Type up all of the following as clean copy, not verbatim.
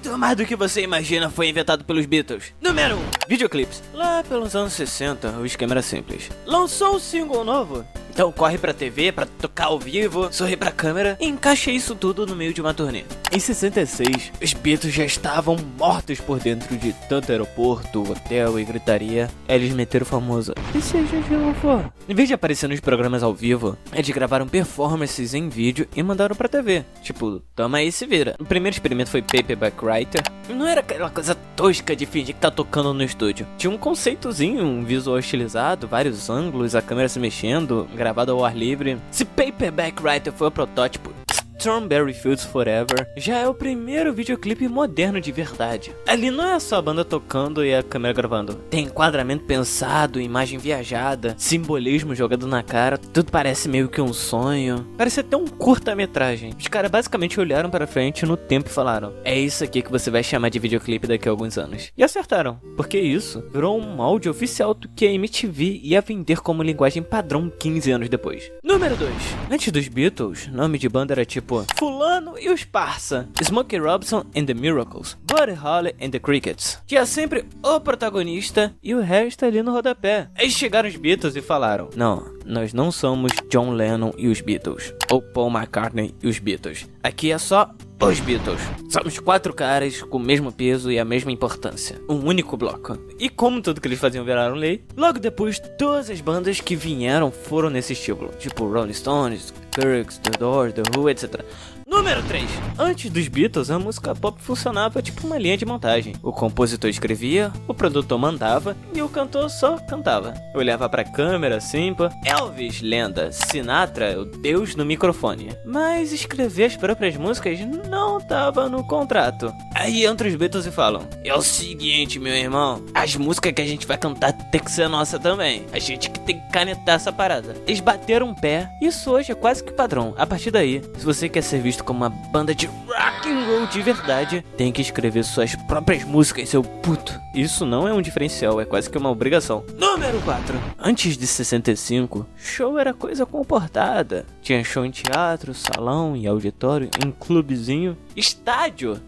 muito mais do que você imagina foi inventado pelos Beatles. Número 1. Videoclipes. Lá pelos anos 60, o esquema era simples. Lançou um single novo, então corre pra TV pra tocar ao vivo, sorri pra câmera e encaixa isso tudo no meio de uma turnê. Em 66, os Beatles já estavam mortos por dentro de tanto aeroporto, hotel e gritaria. Eles meteram o famoso "e se a gente não for?". Em vez de aparecer nos programas ao vivo, eles gravaram performances em vídeo e mandaram pra TV. Tipo, toma aí, se vira. O primeiro experimento foi Paperback Writer. Não era aquela coisa tosca de fingir que tá tocando no estúdio. Tinha um conceitozinho, um visual estilizado, vários ângulos, a câmera se mexendo, gravado ao ar livre. Se Paperback Writer foi o protótipo, Strawberry Fields Forever já é o primeiro videoclipe moderno de verdade. Ali não é só a banda tocando e a câmera gravando. Tem enquadramento pensado, imagem viajada, simbolismo jogado na cara, tudo parece meio que um sonho. Parece até um curta-metragem. Os caras basicamente olharam para frente no tempo e falaram: é isso aqui que você vai chamar de videoclipe daqui a alguns anos. E acertaram, porque isso virou um molde oficial do que a MTV ia vender como linguagem padrão 15 anos depois. Número 2. Antes dos Beatles, nome de banda era tipo Fulano e os Parça, Smokey Robinson and the Miracles, Buddy Holly and the Crickets. Tinha sempre o protagonista e o resto ali no rodapé. Aí chegaram os Beatles e falaram: não, nós não somos John Lennon e os Beatles, ou Paul McCartney e os Beatles. Aqui é só os Beatles. Somos 4 caras com o mesmo peso e a mesma importância. Um único bloco. E como tudo que eles faziam viraram lei, logo depois todas as bandas que vieram foram nesse estilo. Tipo Rolling Stones, Kirks, The Doors, The Who, etc. Número 3. Antes dos Beatles, a música pop funcionava tipo uma linha de montagem. O compositor escrevia, o produtor mandava e o cantor só cantava. Olhava pra câmera assim, pô. Elvis, lenda. Sinatra, o deus no microfone. Mas escrever as próprias músicas não tava no contrato. Aí entram os Beatles e falam: é o seguinte, meu irmão, as músicas que a gente vai cantar tem que ser nossa também. A gente que tem que canetar essa parada. Eles bateram um pé, isso hoje é quase que padrão. A partir daí, se você quer ser visto como uma banda de rock and roll de verdade, tem que escrever suas próprias músicas, seu puto. Isso não é um diferencial, é quase que uma obrigação. Número 4. Antes de 65, show era coisa comportada. Tinha show em teatro, salão, em auditório, em clubezinho. Estádio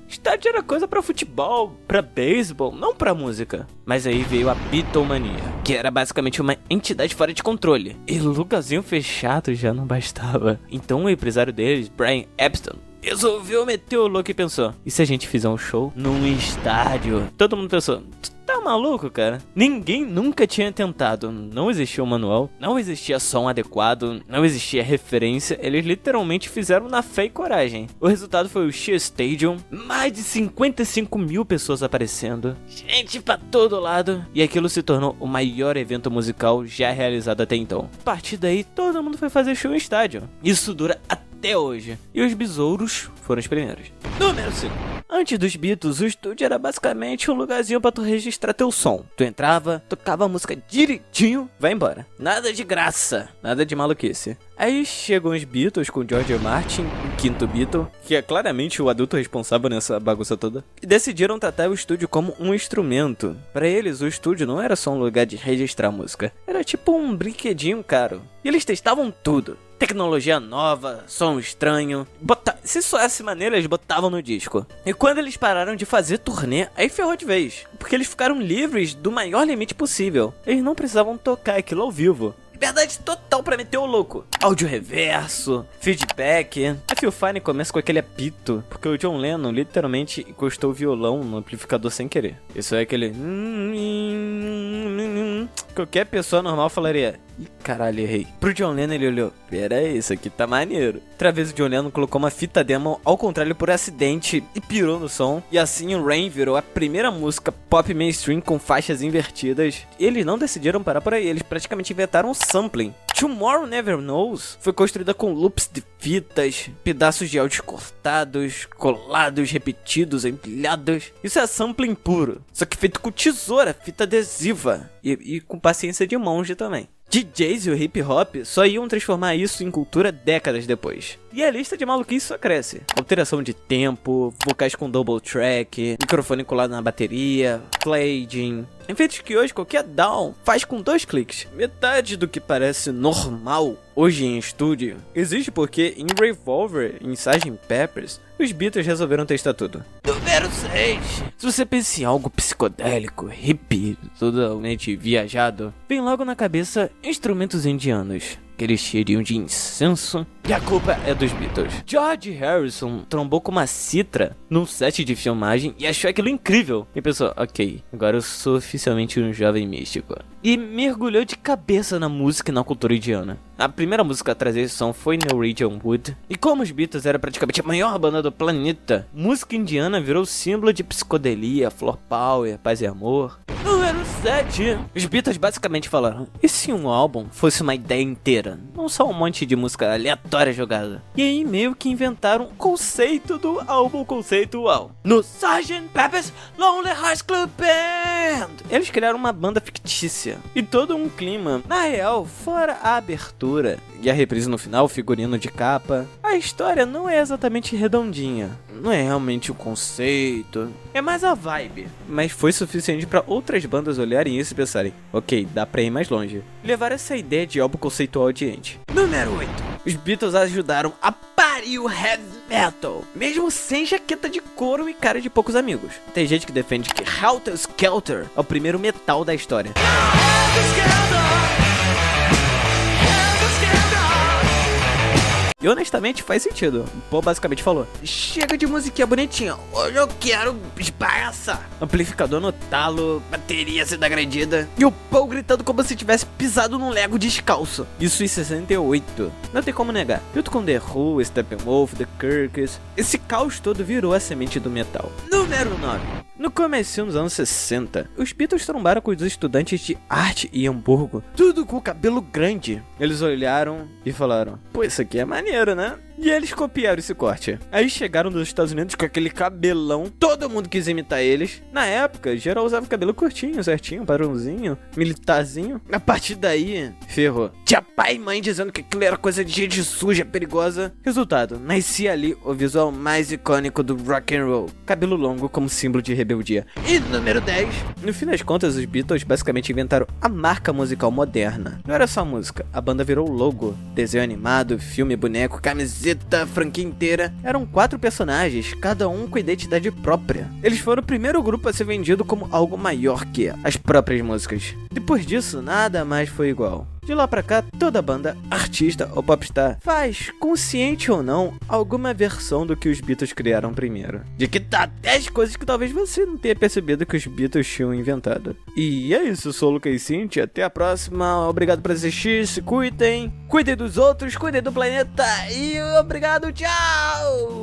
era coisa pra futebol, pra beisebol, não pra música. Mas aí veio a Beatlemania, que era basicamente uma entidade fora de controle. E lugarzinho fechado já não bastava. Então o empresário deles, Brian Epstein, resolveu meter o louco e pensou: e se a gente fizer um show num estádio? Todo mundo pensou: tá maluco, cara? Ninguém nunca tinha tentado. Não existia um manual, não existia som adequado, não existia referência. Eles literalmente fizeram na fé e coragem. O resultado foi o Shea Stadium, mais de 55 mil pessoas aparecendo, gente pra todo lado, e aquilo se tornou o maior evento musical já realizado até então. A partir daí, todo mundo foi fazer show em estádio. Isso dura até hoje. E os besouros foram os primeiros. Número 5. Antes dos Beatles, o estúdio era basicamente um lugarzinho pra tu registrar teu som. Tu entrava, tocava a música direitinho, vai embora. Nada de graça, nada de maluquice. Aí chegam os Beatles com George Martin, o quinto Beatle, que é claramente o adulto responsável nessa bagunça toda, e decidiram tratar o estúdio como um instrumento. Pra eles, o estúdio não era só um lugar de registrar música, era tipo um brinquedinho caro. E eles testavam tudo. Tecnologia nova, som estranho. Se soasse maneiro, eles botavam no disco. E quando eles pararam de fazer turnê, aí ferrou de vez. Porque eles ficaram livres do maior limite possível. Eles não precisavam tocar aquilo ao vivo. Liberdade total pra meter o louco. Áudio reverso, feedback. A Phil Fine começa com aquele apito, porque o John Lennon literalmente encostou o violão no amplificador sem querer. Isso é aquele... Qualquer pessoa normal falaria: ih, caralho, errei. Pro John Lennon ele olhou: pera aí, isso aqui tá maneiro. Outra vez o John Lennon colocou uma fita demo ao contrário por acidente e pirou no som. E assim o Rain virou a primeira música pop mainstream com faixas invertidas. E eles não decidiram parar por aí, eles praticamente inventaram um sampling. Tomorrow Never Knows foi construída com loops de fitas, pedaços de áudios cortados, colados, repetidos, empilhados. Isso é sampling puro, só que feito com tesoura, fita adesiva e com paciência de monge também. DJs e o hip hop só iam transformar isso em cultura décadas depois. E a lista de maluquice só cresce. Alteração de tempo, vocais com double track, microfone colado na bateria, fading. Efeitos que hoje qualquer down faz com 2 cliques. Metade do que parece normal hoje em estúdio existe porque em Revolver e em Sgt. Peppers, os Beatles resolveram testar tudo. Número 6. Se você pensa em algo psicodélico, hippie, totalmente viajado, vem logo na cabeça instrumentos indianos. Aqueles cheirinhos de incenso. E a culpa é dos Beatles. George Harrison trombou com uma citra num set de filmagem e achou aquilo incrível. E pensou, ok, agora eu sou oficialmente um jovem místico. E mergulhou de cabeça na música e na cultura indiana. A primeira música a trazer esse som foi Norwegian Wood. E como os Beatles era praticamente a maior banda do planeta, música indiana virou símbolo de psicodelia, floor power, paz e amor. Número 7. Os Beatles basicamente falaram, e se um álbum fosse uma ideia inteira? Não só um monte de música aleatória jogada. E aí meio que inventaram o conceito do álbum conceitual. No Sgt. Pepper's Lonely Hearts Club Band, eles criaram uma banda fictícia e todo um clima. Na real, fora a abertura e a reprise no final, o figurino de capa, a história não é exatamente redondinha. Não é realmente o conceito, é mais a vibe. Mas foi suficiente para outras bandas olharem isso e pensarem, ok, dá pra ir mais longe. Levar essa ideia de álbum conceitual adiante. Número 8. Os Beatles ajudaram a parir o heavy metal, mesmo sem jaqueta de couro e cara de poucos amigos. Tem gente que defende que Helter Skelter é o primeiro metal da história. E honestamente faz sentido. O Paul basicamente falou, chega de musiquinha bonitinha, hoje eu quero esbagaçar. Amplificador no talo, bateria sendo agredida. E o Paul gritando como se tivesse pisado num Lego descalço. Isso em 68. Não tem como negar. Junto com The Who, Steppenwolf, The Kirks, esse caos todo virou a semente do metal. Número 9. No começo dos anos 60, os Beatles trombaram com os estudantes de arte em Hamburgo, tudo com cabelo grande. Eles olharam e falaram, pô, isso aqui é maneiro, né? E eles copiaram esse corte. Aí chegaram nos Estados Unidos com aquele cabelão, todo mundo quis imitar eles. Na época, geral usava cabelo curtinho, certinho, padrãozinho, militarzinho. A partir daí, ferrou. Tinha pai e mãe dizendo que aquilo era coisa de gente suja, perigosa. Resultado, nascia ali o visual mais icônico do rock and roll. Cabelo longo como símbolo de rebeldia. E número 10. No fim das contas, os Beatles basicamente inventaram a marca musical moderna. Não era só música, a banda virou logo, desenho animado, filme, boneco, camiseta, franquia inteira. Eram 4 personagens, cada um com identidade própria. Eles foram o primeiro grupo a ser vendido como algo maior que as próprias músicas. Depois disso, nada mais foi igual. De lá pra cá, toda banda, artista ou popstar faz, consciente ou não, alguma versão do que os Beatles criaram primeiro. De que tá 10 coisas que talvez você não tenha percebido que os Beatles tinham inventado. E é isso, eu sou o Lucas Cinti, até a próxima, obrigado por assistir, se cuidem, cuidem dos outros, cuidem do planeta e obrigado, tchau!